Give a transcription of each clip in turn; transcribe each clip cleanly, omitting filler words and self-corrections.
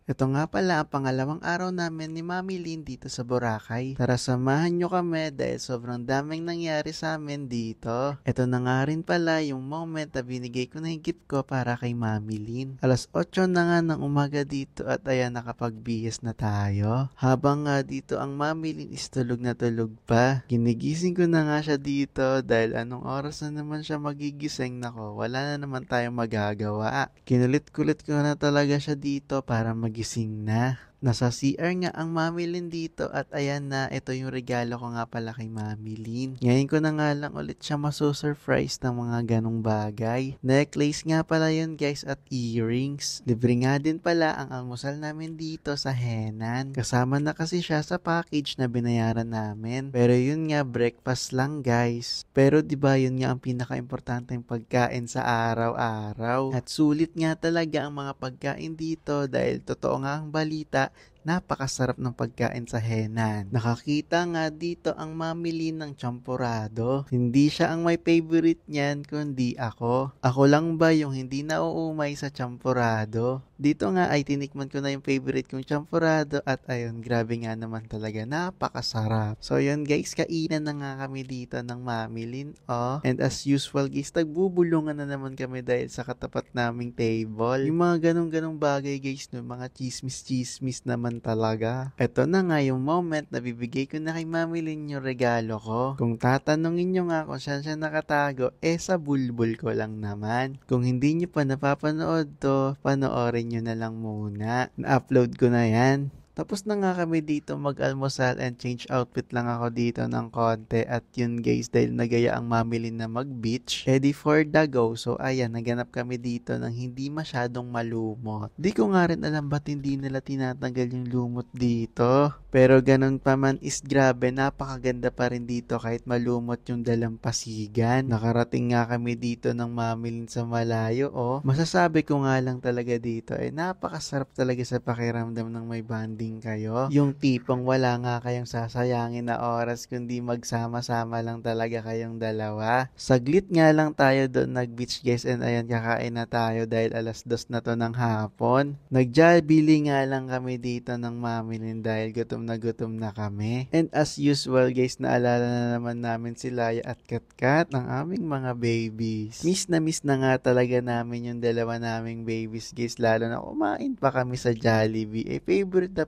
Ito nga pala ang pangalawang araw namin ni Mami Lynn dito sa Boracay. Tara samahan nyo kami dahil sobrang daming nangyari sa amin dito. Ito na nga rin pala yung moment na binigay ko na yung gift ko para kay Mami Lynn. Alas 8 na nga ng umaga dito at ayan nakapagbihis na tayo. Habang nga dito ang Mami Lynn is tulog na tulog pa. Ginigising ko na nga siya dito dahil anong oras na naman siya magigising. Nako, wala na naman tayong magagawa. Kinulit-kulit ko na talaga siya dito para magising na. Nasa CR nga ang Mami Lynn dito at ayan na, ito yung regalo ko nga pala kay Mami Lynn. Ngayon ko na nga lang ulit siya maso-surprise ng mga ganong bagay. Necklace nga pala yun guys at earrings. Libre nga din pala ang almusal namin dito sa Henan. Kasama na kasi siya sa package na binayaran namin. Pero yun nga, breakfast lang guys. Pero diba yun nga ang pinaka-importanteng pagkain sa araw-araw. At sulit nga talaga ang mga pagkain dito dahil totoo nga ang balita, napakasarap ng pagkain sa Henan. Nakakita nga dito ang mamili ng champurado. Hindi siya ang may favorite niyan, kundi ako. Ako lang ba yung hindi nauumay sa champurado? Dito nga ay tinikman ko na yung favorite kong champurado at ayun, grabe nga naman talaga, napakasarap. So yun guys, kainan na nga kami dito ng mamilin. Oh. And as usual guys, nagbubulungan na naman kami dahil sa katapat naming table. Yung mga ganong-ganong bagay guys, no, mga chismis-chismis naman talaga. Ito na nga yung moment na bibigay ko na kay Mami Lynn yung regalo ko. Kung tatanungin nyo nga kung saan siya nakatago, sa bulbul ko lang naman. Kung hindi nyo pa napapanood to, panoorin nyo na lang muna. Na-upload ko na yan. Tapos na nga kami dito mag-almusal and change outfit lang ako dito ng konti at yun guys dahil nagaya ang mamilin na mag-beach. Ready for the go. So ayan, naganap kami dito ng hindi masyadong malumot. Di ko nga rin alam ba't hindi nila tinatanggal yung lumot dito. Pero ganun pa man is grabe, napakaganda pa rin dito kahit malumot yung dalampasigan. Nakarating nga kami dito ng mamilin sa malayo oh. Masasabi ko nga lang talaga dito napakasarap talaga sa pakiramdam ng may banding kayo. Yung tipong wala nga kayong sasayangin na oras kundi magsama-sama lang talaga kayong dalawa. Saglit nga lang tayo doon nag-beach guys and ayan kakain na tayo dahil alas 2 na to ng hapon. Nag-Jollibee nga lang kami dito ng mamilin dahil gutom na kami. And as usual guys, naalala na naman namin si Laya at Katkat ng aming mga babies. Miss na nga talaga namin yung dalawa naming babies guys, lalo na kumain pa kami sa Jollibee.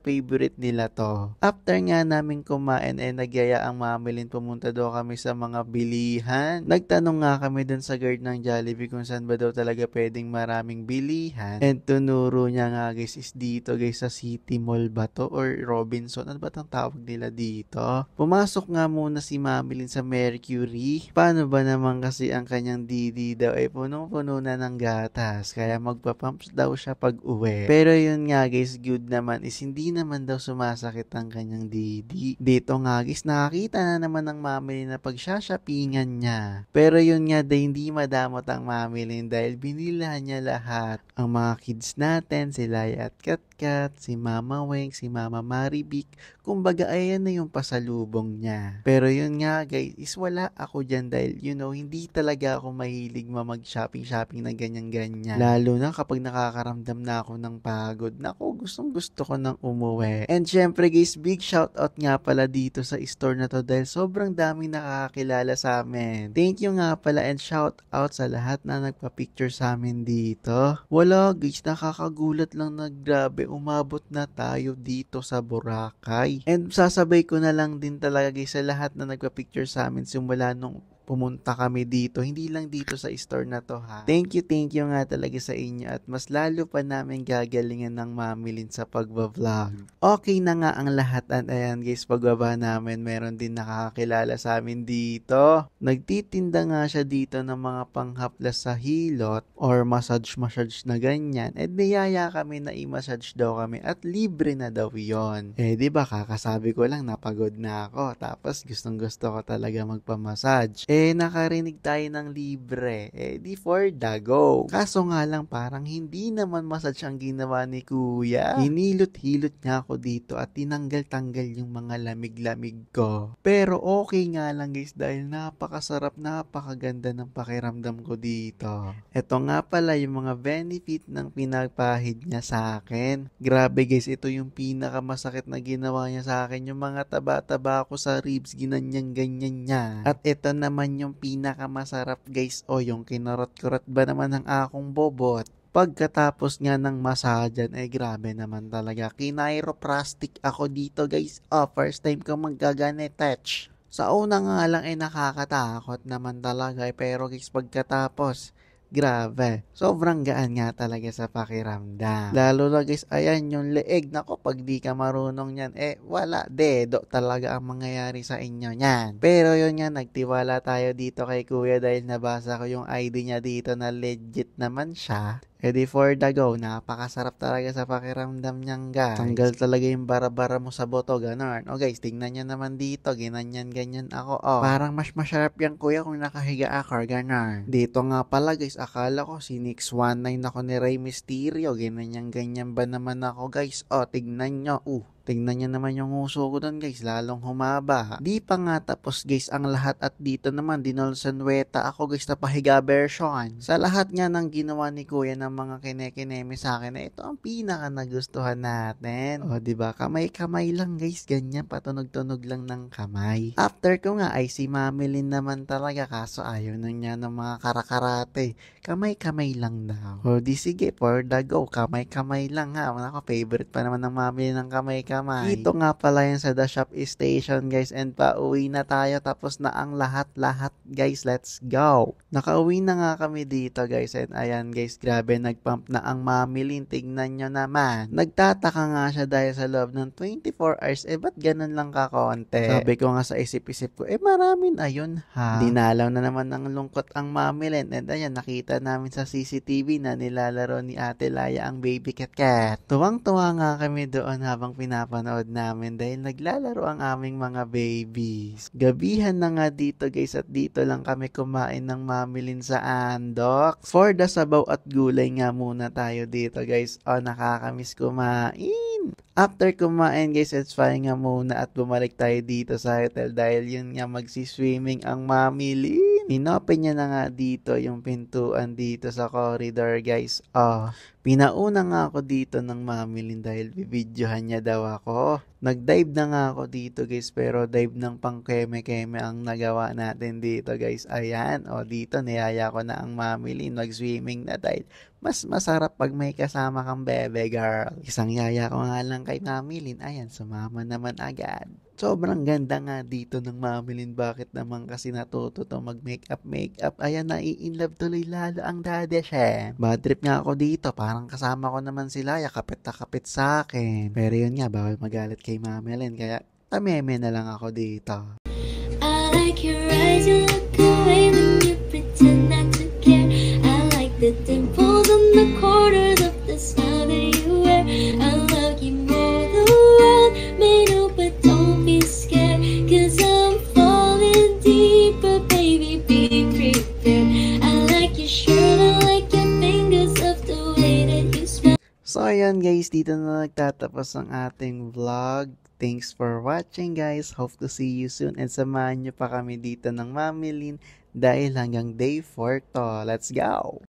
Favorite nila to. After nga namin kumain nagyaya ang mamilin pumunta daw kami sa mga bilihan. Nagtanong nga kami dun sa guard ng Jollibee kung saan ba daw talaga pwedeng maraming bilihan. And tunuro niya nga guys is dito guys sa City Mall ba to or Robinson? Ano ba ang tawag nila dito? Pumasok nga muna si Mamilin sa Mercury. Paano ba naman kasi ang kanyang didi daw ay punong-puno na ng gatas. Kaya magpapumps daw siya pag uwi. Pero yun nga guys, good naman is hindi naman daw sumasakit ang kanyang didi. Dito nga guys, nakakita na naman ng Mamilin na pagsashoppingan niya. Pero yun nga dahil hindi madamot ang Mamilin dahil binila niya lahat. Ang mga kids natin, si Laya at Katkat, si Mama Weng, si Mama Maribik, kumbaga ayan na yung pasalubong niya. Pero yun nga guys, is wala ako dyan dahil hindi talaga ako mahilig mag-shopping na ganyan-ganyan. Lalo na kapag nakakaramdam na ako ng pagod. Naku, gustong gusto ko nang umuwi. And syempre guys, big shoutout nga pala dito sa store na to dahil sobrang daming nakakakilala sa amin. Thank you nga pala and shoutout sa lahat na nagpa-picture sa amin dito. Wala guys, nakakagulat lang na grabe, umabot na tayo dito sa Boracay. And sasabay ko na lang din talaga guys sa lahat na nagpa-picture sa amin simula nung pumunta kami dito, hindi lang dito sa store na to ha. Thank you nga talaga sa inyo at mas lalo pa namin gagalingan ng mamilin sa pagbablog. Okay na nga ang lahat at ayan guys, pagbaba namin meron din nakakakilala sa amin dito. Nagtitinda nga siya dito ng mga panghaplas sa hilot or massage na ganyan. At niyaya kami na i-massage daw kami at libre na daw yon. Diba kakasabi ko lang napagod na ako tapos gustong gusto ko talaga magpamassage. nakarinig tayo ng libre. Di for the go. Kaso nga lang parang hindi naman massage ang ginawa ni kuya. Hinilot-hilot niya ako dito at tinanggal-tanggal yung mga lamig-lamig ko. Pero okay nga lang guys dahil napakasarap, napakaganda ng pakiramdam ko dito. Ito nga pala yung mga benefit ng pinagpahid niya sa akin. Grabe guys, ito yung pinakamasakit na ginawa niya sa akin. Yung mga taba-taba ko sa ribs, ginanyan-ganyan niya. At ito naman yung pinakamasarap guys, yung kinurot-kurot ba naman ng akong bobot. Pagkatapos nga ng masajan, grabe naman talaga. Kinairoplastic ako dito guys. First time ko magaganit touch. Sa una nga lang nakakatakot naman talaga pero guys pagkatapos, grabe. Sobrang gaan nga talaga sa pakiramdam. Lalo na guys, ayan yung leeg. Nako, pag di ka marunong yan, wala. Dedo talaga ang mangyayari sa inyo yan. Pero yun nga, nagtiwala tayo dito kay kuya dahil nabasa ko yung ID niya dito na legit naman siya. Di for the go, napakasarap talaga sa pakiramdam niyang guys. Tanggal talaga yung bara-bara mo sa boto, ganon. Guys, tingnan nyo naman dito, ginanyan-ganyan ako. Parang mas masarap yan kuya kung nakahiga ako, ganon. Dito nga pala guys, akala ko si Nix 19 ako ni Rey Mysterio, ginanyan-ganyan ba naman ako guys. Tignan nyo, tingnan niyo naman yung uso ko doon guys, lalong humaba. Di pa nga tapos guys ang lahat at dito naman dinolsanweta ako guys na pahiga version. Sa lahat nga ng ginawa ni kuya ng mga kinekineme sa akin ito ang pinaka nagustuhan natin. Diba? Kamay-kamay lang guys, ganyan patunog-tunog lang ng kamay. After ko nga ay si Mami Lynn naman talaga kaso ayaw na niya ng mga karakarate. Kamay-kamay lang daw. Di sige, for the go, kamay-kamay lang ha. Ako, favorite pa naman ng Mami Lynn ng kamay-kamay. Dito nga pala yan sa The Shop Station guys and pauwi na tayo tapos na ang lahat-lahat guys, let's go. Nakauwi na nga kami dito guys and ayan guys, grabe nagpump na ang Mami Lynn, tignan nyo naman. Nagtataka nga siya dahil sa loob ng 24 hours, ba't ganun lang kakonte? Sabi ko nga sa isip-isip ko, maramin ayun ha. Dinalaw na naman ng lungkot ang Mami Lynn and ayan, nakita namin sa CCTV na nilalaro ni Ate Laya ang baby cat. Tuwang-tuwa nga kami doon habang pinapanood namin dahil naglalaro ang aming mga babies. Gabihan na nga dito guys at dito lang kami kumain ng Mami Lynn sa Andok. For the sabaw at gulay nga muna tayo dito guys. Nakakamiss kumain. After kumain guys, it's fine nga muna at bumalik tayo dito sa hotel dahil yun nga magsiswimming ang Mami Lynn. Inopen niya na nga dito yung pintuan dito sa corridor guys. Pinauna nga ako dito ng Mami Lynn dahil bibidyohan niya daw ako. Nag-dive na nga ako dito guys pero dive ng pang keme-keme ang nagawa natin dito guys. Ayan, dito niyaya ko na ang Mami Lynn mag-swimming na dahil mas masarap pag may kasama kang bebe girl. Isang yaya ko nga lang kay Mami Lynn, ayan, sumama naman agad. Sobrang ganda nga dito ng Mami Lynn. Bakit naman kasi natuto to mag-makeup. Ayan, nai-inlove tuloy lalo ang daddy siya. Bad trip nga ako dito. Parang kasama ko naman sila. Kapit na kapit sa akin. Pero yun nga, bawal magalit kay Mami Lynn. Kaya tameme na lang ako dito. I like your eyes, you look away when you pretend not to care. I like the dimples on the corners of the smile that you wear. I love you more the world may know, but don't be scared, 'cause I'm falling deeper, baby, be prepared. I like your shirt, I like your fingers, of the way that you smell. So ayan guys, dito na nagtatapos ang ating vlog. Thanks for watching guys. Hope to see you soon and samahan nyo pa kami dito ng Mami Lynn dahil hanggang day 4 to. Let's go!